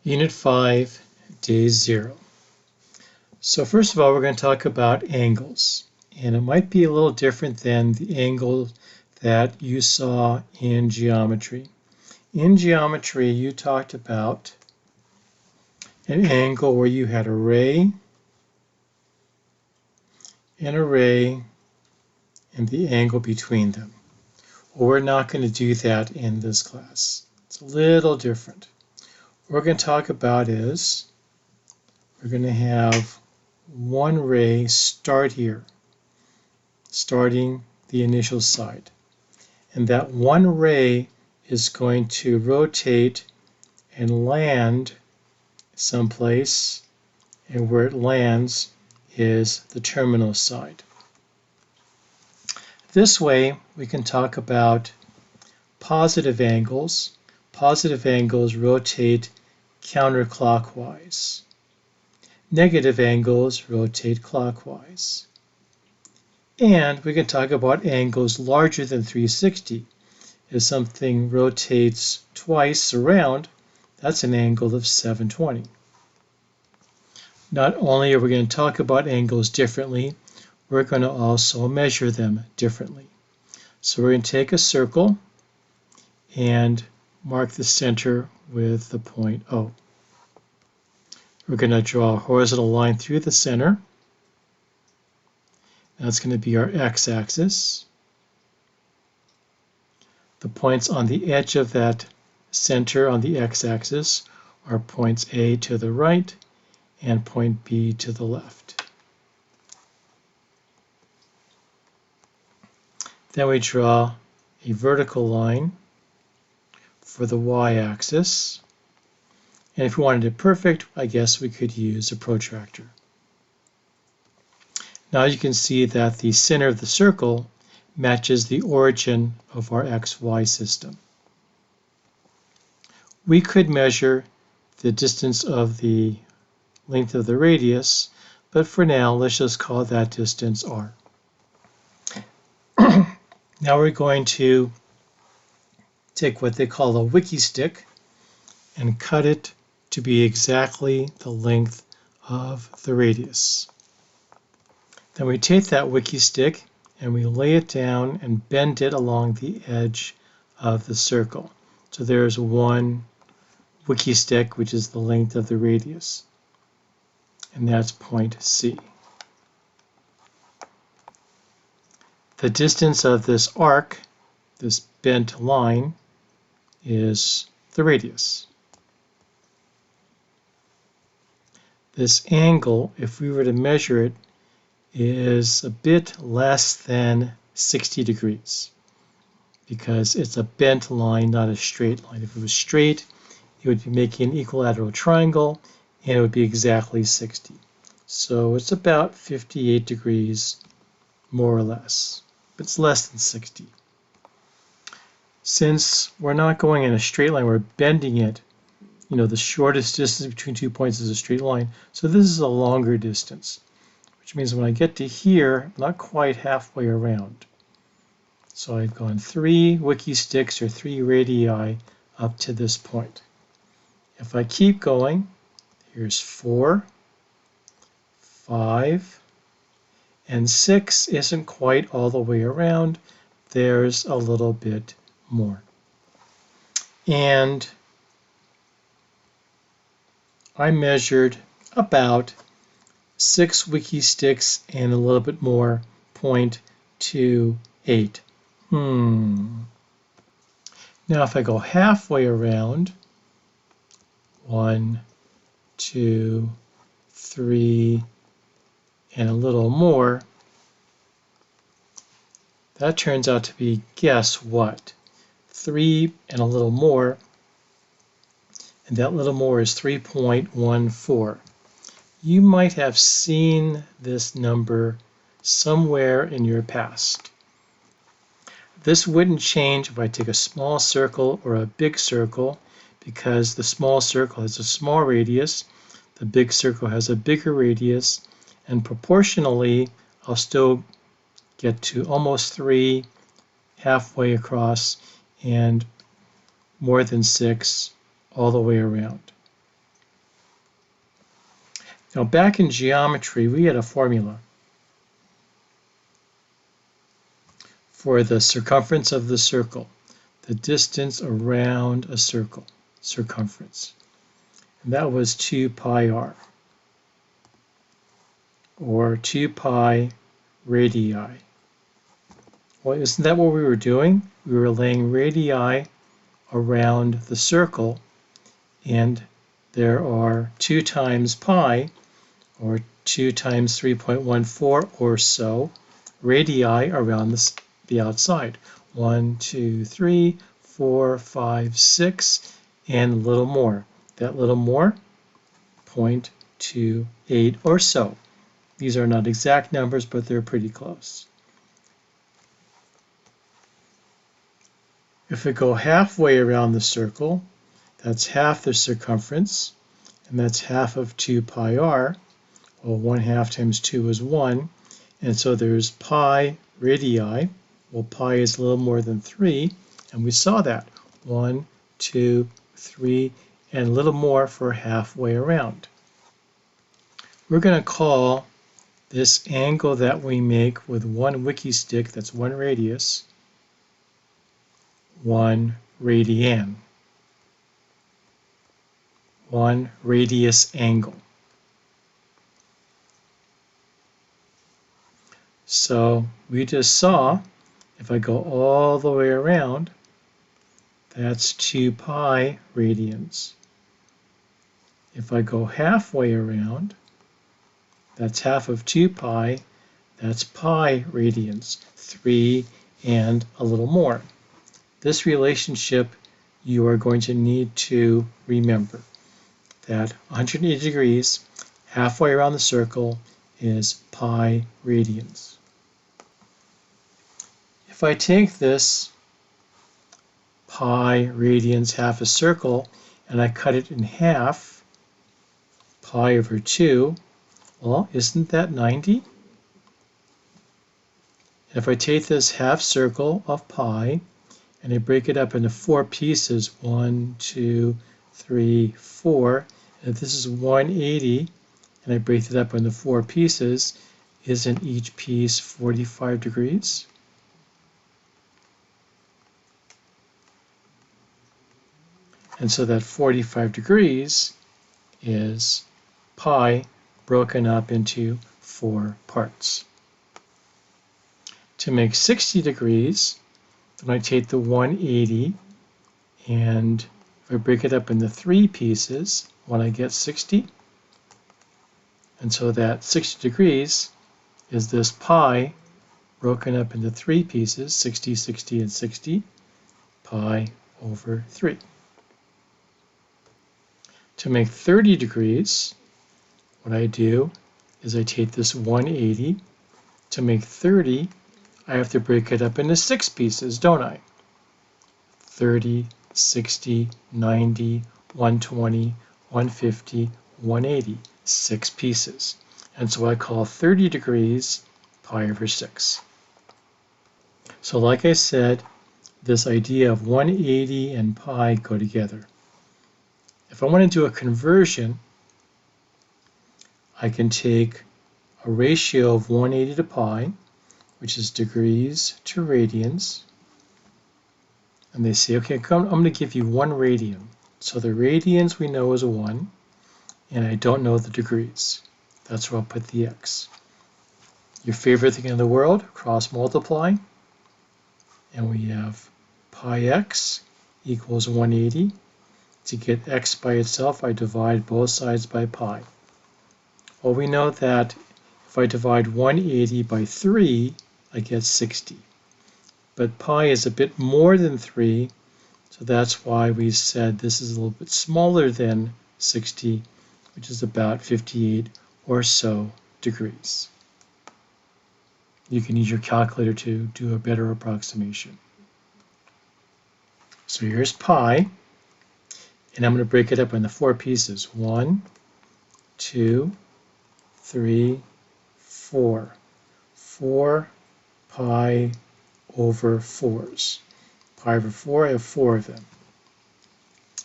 Unit 5, Day 0. So first of all, we're going to talk about angles. And it might be a little different than the angle that you saw in geometry. In geometry, you talked about an angle where you had a ray, and the angle between them. Well, we're not going to do that in this class. It's a little different. What we're going to talk about is we're going to have one ray start here, starting the initial side. And that one ray is going to rotate and land someplace, and where it lands is the terminal side. This way, we can talk about positive angles. Positive angles rotate counterclockwise. Negative angles rotate clockwise. And we can talk about angles larger than 360. If something rotates twice around, that's an angle of 720. Not only are we going to talk about angles differently, we're going to also measure them differently. So we're going to take a circle and mark the center with the point O. We're going to draw a horizontal line through the center. That's going to be our x-axis. The points on the edge of that center on the x-axis are points A to the right and point B to the left. Then we draw a vertical line for the y-axis. And if we wanted it perfect, I guess we could use a protractor. Now you can see that the center of the circle matches the origin of our xy system. We could measure the distance of the length of the radius, but for now, let's just call that distance r. Now we're going to take what they call a wiki stick and cut it to be exactly the length of the radius. Then we take that wiki stick and we lay it down and bend it along the edge of the circle. So there's one wiki stick, which is the length of the radius, and that's point C. The distance of this arc, this bent line, is the radius. This angle, if we were to measure it, is a bit less than 60 degrees because it's a bent line, not a straight line. If it was straight, it would be making an equilateral triangle and it would be exactly 60. So it's about 58 degrees, more or less. It's less than 60. Since we're not going in a straight line, we're bending it. The shortest distance between 2 points is a straight line. So this is a longer distance, which means when I get to here, I'm not quite halfway around. So I've gone 3 wiki sticks or 3 radii up to this point. If I keep going, here's 4, 5, and 6 isn't quite all the way around. There's a little bit more. And I measured about 6 wiki sticks and a little bit more, 0.28. Now if I go halfway around, 1, 2, 3, and a little more, that turns out to be, guess what? 3 and a little more, and that little more is 3.14. You might have seen this number somewhere in your past. This wouldn't change if I take a small circle or a big circle, because the small circle has a small radius, the big circle has a bigger radius, and proportionally, I'll still get to almost 3 halfway across and more than 6 all the way around. Now back in geometry, we had a formula for the circumference of the circle, the distance around a circle, circumference. And that was 2 pi r, or 2 pi radii. Well, isn't that what we were doing? We were laying radii around the circle, and there are 2 times pi, or 2 times 3.14 or so, radii around the outside. 1, 2, 3, 4, 5, 6, and a little more. That little more, 0.28 or so. These are not exact numbers, but they're pretty close. If we go halfway around the circle, that's half the circumference, and that's half of 2 pi r. Well, 1/2 times 2 is 1, and so there's pi radii. Well, pi is a little more than 3, and we saw that. 1, 2, 3, and a little more for halfway around. We're going to call this angle that we make with one wiki stick, that's 1 radius, 1 radian. 1 radius angle. So we just saw, if I go all the way around, that's 2 pi radians. If I go halfway around, that's half of 2 pi, that's pi radians, 3 and a little more. This relationship you are going to need to remember, that 180 degrees halfway around the circle is pi radians. If I take this pi radians half a circle and I cut it in half, pi over 2, well, isn't that 90? If I take this half circle of pi and I break it up into 4 pieces, 1, 2, 3, 4, and if this is 180 and I break it up into 4 pieces, isn't each piece 45 degrees? And so that 45 degrees is pi broken up into 4 parts. To make 60 degrees, then I take the 180 and if I break it up into 3 pieces, when I get 60, and so that 60 degrees is this pi broken up into 3 pieces, 60, 60, and 60, pi over 3. To make 30 degrees, what I do is I take this 180. To make 30, I have to break it up into 6 pieces, don't I? 30, 60, 90, 120, 150, 180, 6 pieces. And so I call 30 degrees pi over 6. So like I said, this idea of 180 and pi go together. If I want to do a conversion, I can take a ratio of 180 to pi, which is degrees to radians, and they say, okay, I'm going to give you 1 radian. So the radians we know is 1, and I don't know the degrees. That's where I'll put the x. Your favorite thing in the world, cross multiply, and we have pi x equals 180. To get x by itself, I divide both sides by pi. Well, we know that if I divide 180 by 3, I get 60. But pi is a bit more than 3, so that's why we said this is a little bit smaller than 60, which is about 58 or so degrees. You can use your calculator to do a better approximation. So here's pi, and I'm going to break it up into 4 pieces. 1, 2, 3, 4. 4 pi over 4s. Pi over 4, I have 4 of them.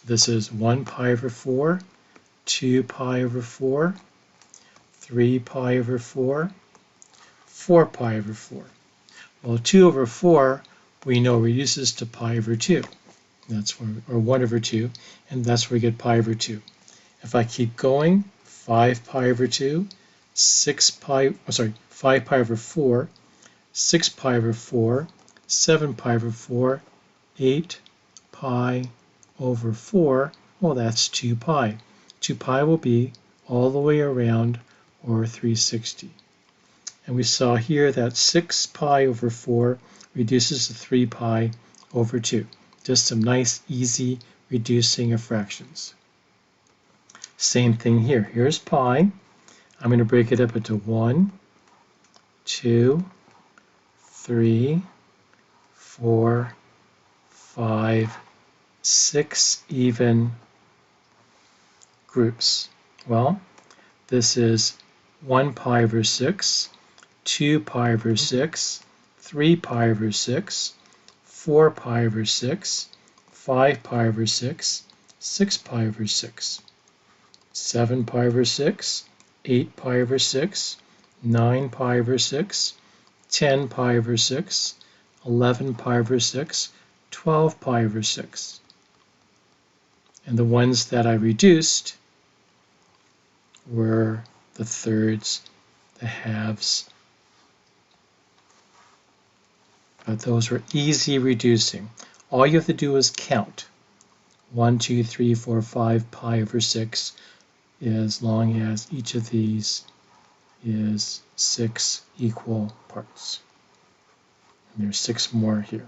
This is 1 pi over 4, 2 pi over 4, 3 pi over 4, 4 pi over 4. Well, 2 over 4 we know reduces to pi over 2. That's where, or 1 over 2, and that's where we get pi over 2. If I keep going, 5 pi over 2, 5 pi over 4, 6 pi over 4, 7 pi over 4, 8 pi over 4, well, that's 2 pi. 2 pi will be all the way around, or 360. And we saw here that 6 pi over 4 reduces to 3 pi over 2. Just some nice, easy reducing of fractions. Same thing here. Here's pi. I'm going to break it up into 1, 2, 3, 4, 5, 6 even groups. Well, this is 1 pi over 6, 2 pi over 6, 3 pi over 6, 4 pi over 6, 5 pi over 6, 6 pi over 6, 7 pi over 6, 8 pi over 6, 9 pi over 6, 10 pi over 6, 11 pi over 6, 12 pi over 6. And the ones that I reduced were the thirds, the halves. But those were easy reducing. All you have to do is count. 1, 2, 3, 4, 5 pi over 6, as long as each of these is 6 equal parts. And there's 6 more here.